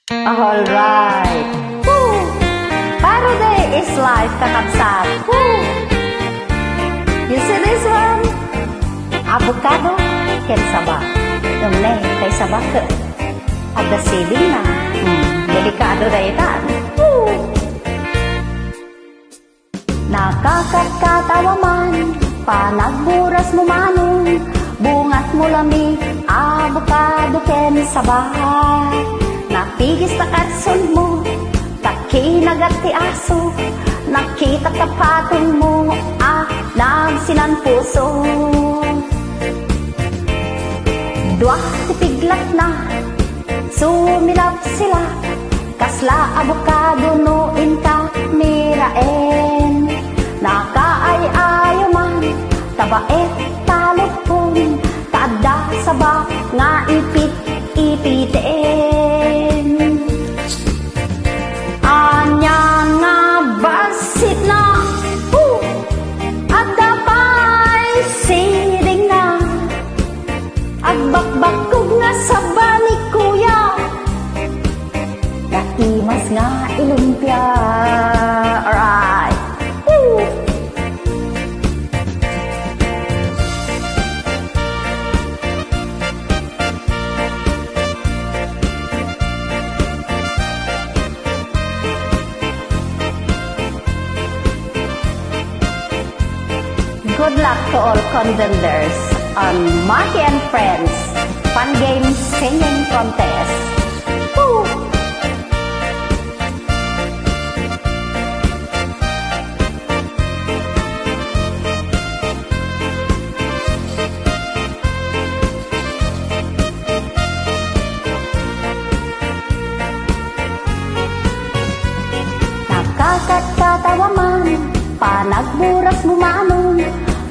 Alright. Woo! Parody is life, kakabsat. Woo! You see this one? Avocado ken sabak. Yung ne, kay sabak ke. Ada siling na. Delikado na itan. Woo! Nakakatawa man, panagburas mo manong, bungat mo lami, avocado ken sabak. Napigis na katsun mo, takinagat ti aso, nakita kapatong mo, nagsinan puso. Dua ti piglat na, sumilap sila, kasla avocado no inka miraen. Nakaay-ayo man, tabaet talupon, taada saba nga ipit-ipiteen. Anya nga basit na, ada pa'y siring na, agbakbakog nga saba ni kuya, naimas nga ilumpia. Alright. Good luck to all contenders on Marky and Friends Fun Game Singing Contest. Woo! Nakakatawa man, panagburas mo manong,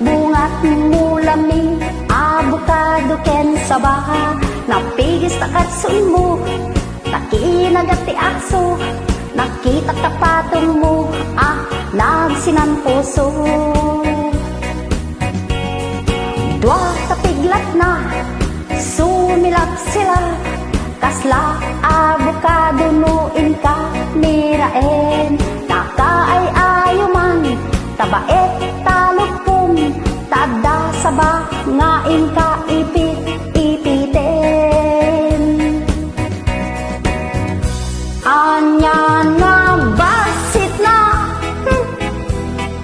bungat mo lami, avocado ken sabah. Napigis na katsun mo, nakinagat ti aso, nakita kapatong mo, nagsinan puso. Dua tapiglat na, sumilap sila, kasla avocado no inka miraen. Nakaay-ayo man, tabaet talupon, tada saba nga inka ipit-ipiten. Anya nga basit na,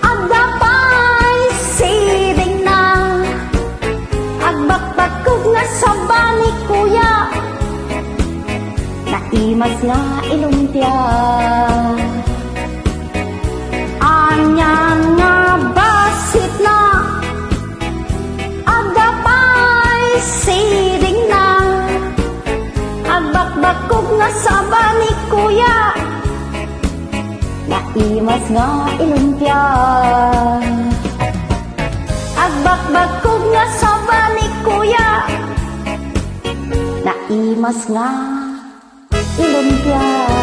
ada pa'y siring na, agbakbakog nga saba ni kuya, naimas nga ilumpia. Anya nga basit na, ada pa'y siring na, agbakbakog nga saba ni kuya, naimas nga ilumpia. Agbakbakog nga saba ni kuya, naimas nga ilumpia.